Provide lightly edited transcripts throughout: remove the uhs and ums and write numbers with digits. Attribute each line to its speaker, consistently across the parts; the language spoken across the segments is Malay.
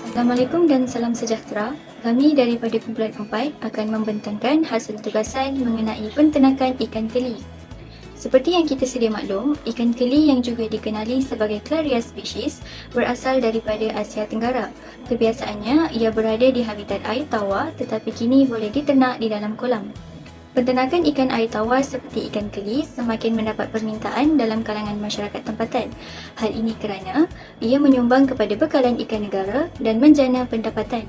Speaker 1: Assalamualaikum dan salam sejahtera. Kami daripada kumpulan 4 akan membentangkan hasil tugasan mengenai penternakan ikan keli. Seperti yang kita sedia maklum, ikan keli yang juga dikenali sebagai Claria species berasal daripada Asia Tenggara. Kebiasaannya, ia berada di habitat air tawar tetapi kini boleh diternak di dalam kolam. Penternakan ikan air tawar seperti ikan keli semakin mendapat permintaan dalam kalangan masyarakat tempatan. Hal ini kerana ia menyumbang kepada bekalan ikan negara dan menjana pendapatan.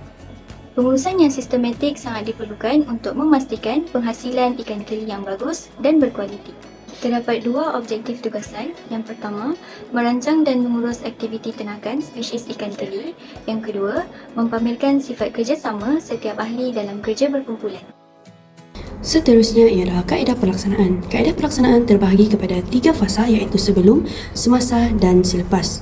Speaker 1: Pengurusan yang sistematik sangat diperlukan untuk memastikan penghasilan ikan keli yang bagus dan berkualiti. Terdapat dua objektif tugasan. Yang pertama, merancang dan mengurus aktiviti ternakan spesies ikan keli. Yang kedua, mempamerkan sifat kerjasama setiap ahli dalam kerja berkumpulan.
Speaker 2: Seterusnya ialah kaedah pelaksanaan. Kaedah pelaksanaan terbahagi kepada 3 fasa iaitu sebelum, semasa dan selepas.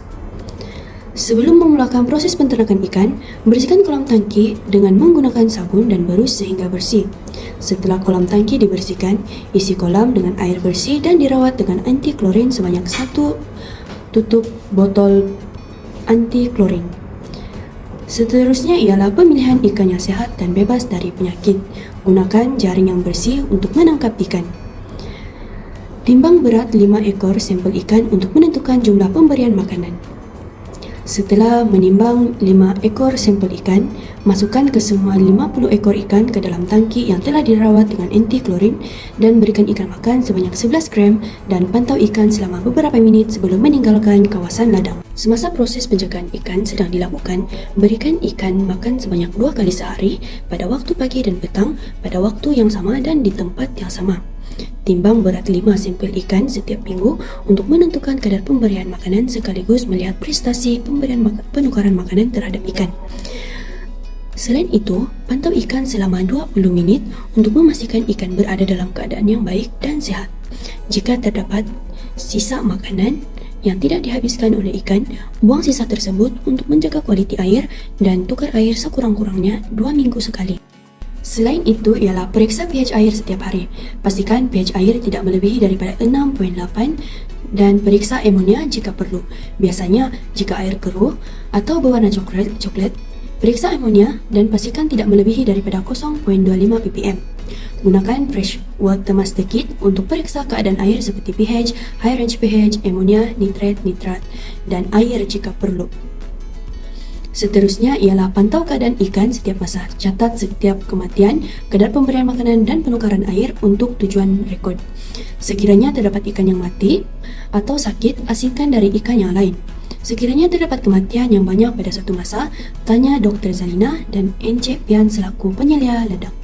Speaker 2: Sebelum memulakan proses penternakan ikan, bersihkan kolam tangki dengan menggunakan sabun dan berus sehingga bersih. Setelah kolam tangki dibersihkan, isi kolam dengan air bersih dan dirawat dengan anti klorin sebanyak 1 tutup botol anti klorin. Seterusnya ialah pemilihan ikan yang sihat dan bebas dari penyakit. Gunakan jaring yang bersih untuk menangkap ikan. Timbang berat 5 ekor sampel ikan untuk menentukan jumlah pemberian makanan. Setelah menimbang 5 ekor sampel ikan, masukkan ke semua 50 ekor ikan ke dalam tangki yang telah dirawat dengan anti klorin dan berikan ikan makan sebanyak 11 gram dan pantau ikan selama beberapa minit sebelum meninggalkan kawasan ladang. Semasa proses penjagaan ikan sedang dilakukan, berikan ikan makan sebanyak 2 kali sehari pada waktu pagi dan petang pada waktu yang sama dan di tempat yang sama. Timbang berat 5 sampel ikan setiap minggu untuk menentukan kadar pemberian makanan sekaligus melihat prestasi penukaran makanan terhadap ikan. Selain itu, pantau ikan selama 20 minit untuk memastikan ikan berada dalam keadaan yang baik dan sihat. Jika terdapat sisa makanan yang tidak dihabiskan oleh ikan, buang sisa tersebut untuk menjaga kualiti air dan tukar air sekurang-kurangnya 2 minggu sekali. Selain itu ialah periksa pH air setiap hari. Pastikan pH air tidak melebihi daripada 6.8 dan periksa amonia jika perlu. Biasanya jika air keruh atau berwarna coklat, periksa amonia dan pastikan tidak melebihi daripada 0.25 ppm. Gunakan fresh water master kit untuk periksa keadaan air seperti pH, high range pH, amonia, nitrat, dan air jika perlu. Seterusnya ialah pantau keadaan ikan setiap masa. Catat setiap kematian, kadar pemberian makanan dan penukaran air untuk tujuan rekod. Sekiranya terdapat ikan yang mati atau sakit, asingkan dari ikan yang lain. Sekiranya terdapat kematian yang banyak pada satu masa, tanya Dr. Zalina dan Encik Pian selaku penyelia ladang.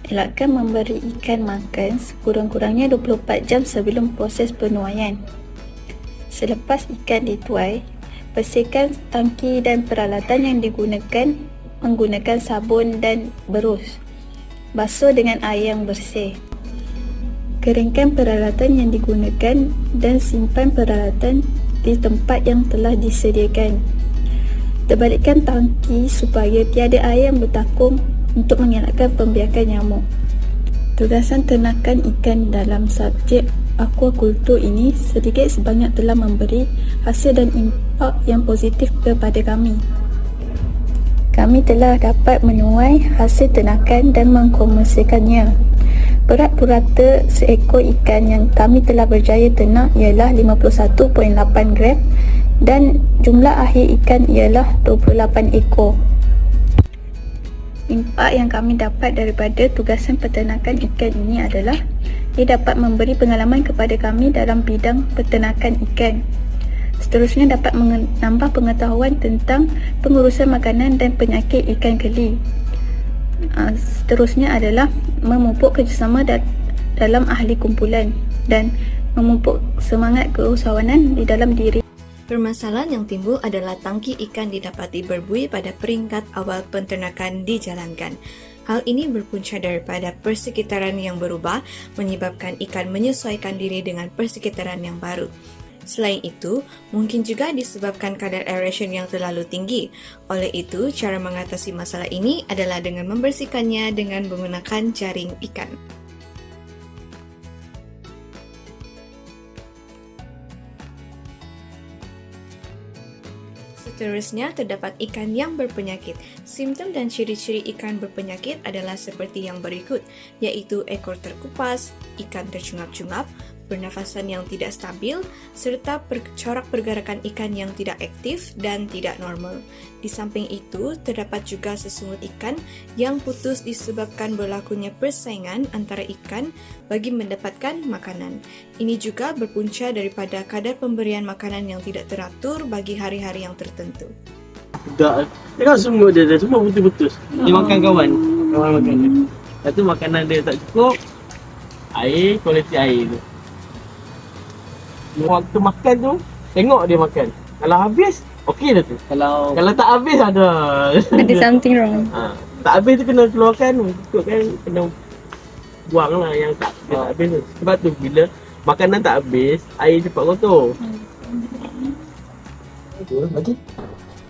Speaker 3: Elakkan memberi ikan makan sekurang-kurangnya 24 jam sebelum proses penuaian. Selepas ikan dituai, bersihkan tangki dan peralatan yang digunakan menggunakan sabun dan berus. Basuh dengan air yang bersih. Keringkan peralatan yang digunakan dan simpan peralatan di tempat yang telah disediakan. Terbalikkan tangki supaya tiada air yang bertakung untuk mengelakkan pembiakan nyamuk. Tugasan ternakan ikan dalam subjek aquakultur ini sedikit sebanyak telah memberi hasil dan dampak yang positif kepada kami. Kami telah dapat menuai hasil ternakan dan mengkomersialkannya. Berat purata seekor ikan yang kami telah berjaya ternak ialah 51.8 gram dan jumlah akhir ikan ialah 28 ekor. Impak yang kami dapat daripada tugasan peternakan ikan ini adalah ia dapat memberi pengalaman kepada kami dalam bidang peternakan ikan. Seterusnya dapat menambah pengetahuan tentang pengurusan makanan dan penyakit ikan keli. Seterusnya adalah memupuk kerjasama dalam ahli kumpulan dan memupuk semangat keusahawanan di dalam diri.
Speaker 4: Permasalahan yang timbul adalah tangki ikan didapati berbuih pada peringkat awal penternakan dijalankan. Hal ini berpunca daripada persekitaran yang berubah menyebabkan ikan menyesuaikan diri dengan persekitaran yang baru. Selain itu, mungkin juga disebabkan kadar aeration yang terlalu tinggi. Oleh itu, cara mengatasi masalah ini adalah dengan membersihkannya dengan menggunakan jaring ikan. Seterusnya, terdapat ikan yang berpenyakit. Simptom dan ciri-ciri ikan berpenyakit adalah seperti yang berikut, iaitu ekor terkupas, ikan tercungap-cungap, pernafasan yang tidak stabil, serta corak pergerakan ikan yang tidak aktif dan tidak normal. Di samping itu, terdapat juga sesungut ikan yang putus disebabkan berlakunya persaingan antara ikan bagi mendapatkan makanan. Ini juga berpunca daripada kadar pemberian makanan yang tidak teratur bagi hari-hari yang tertentu.
Speaker 5: Tak, dia kan semua dia semua putus-putus. Dia makan kawan makan dia. Lepas tu makanan dia tak cukup, air, kualiti air tu. Waktu makan tu, tengok dia makan. Kalau habis, okey dah tu. Kalau tak habis, ada
Speaker 3: something wrong.
Speaker 5: Tak habis tu kena keluarkan, kan kena buang lah yang tak habis tu. Sebab tu bila makanan tak habis, air cepat kotor.
Speaker 6: Bagi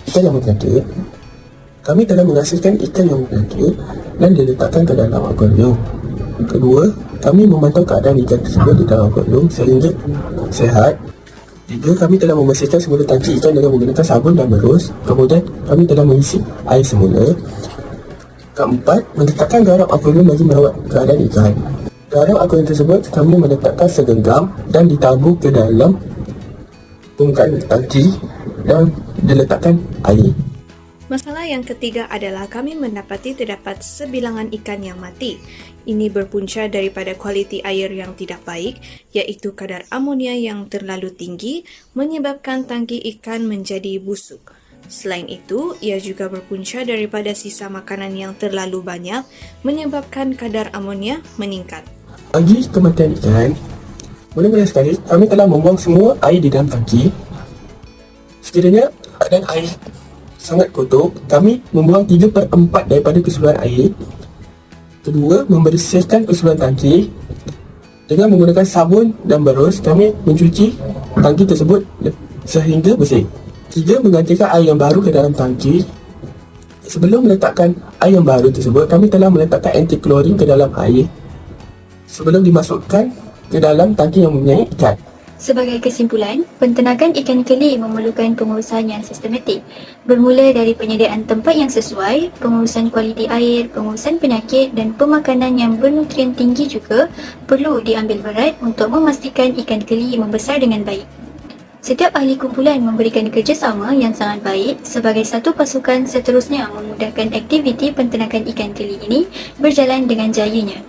Speaker 6: ikan yang berpenyakit, kami telah menghasilkan ikan yang berpenyakit dan diletakkan ke dalam akuarium. Kedua, kami memantau keadaan ikan tersebut di dalam akuarium sehingga sehat. Tiga, kami telah membersihkan semula tangki ikan dengan menggunakan sabun dan berus. Kemudian, kami telah mengisi air semula. Keempat, meletakkan garam akuarium bagi merawat keadaan ikan. Garam akuarium tersebut kami meletakkan segenggam dan ditabur ke dalam permukaan tangki dan diletakkan air.
Speaker 4: Masalah yang ketiga adalah kami mendapati terdapat sebilangan ikan yang mati. Ini berpunca daripada kualiti air yang tidak baik, iaitu kadar amonia yang terlalu tinggi menyebabkan tangki ikan menjadi busuk. Selain itu, ia juga berpunca daripada sisa makanan yang terlalu banyak menyebabkan kadar amonia meningkat.
Speaker 6: Bagi kematian ikan, mula-mula sekali kami telah membuang semua air di dalam tangki. Sekiranya keadaan air sangat kotor, kami membuang 3/4 daripada keseluruhan air. Kedua, membersihkan keseluruhan tangki dengan menggunakan sabun dan berus. Kami mencuci tangki tersebut sehingga bersih. Tiga, menggantikan air yang baru ke dalam tangki. Sebelum meletakkan air yang baru tersebut, kami telah meletakkan anti-klorin ke dalam air sebelum dimasukkan ke dalam tangki yang mempunyai ikan.
Speaker 1: Sebagai kesimpulan, penternakan ikan keli memerlukan pengurusan yang sistematik, bermula dari penyediaan tempat yang sesuai, pengurusan kualiti air, pengurusan penyakit dan pemakanan yang bernutrien tinggi juga perlu diambil berat untuk memastikan ikan keli membesar dengan baik. Setiap ahli kumpulan memberikan kerjasama yang sangat baik sebagai satu pasukan, seterusnya memudahkan aktiviti penternakan ikan keli ini berjalan dengan jayanya.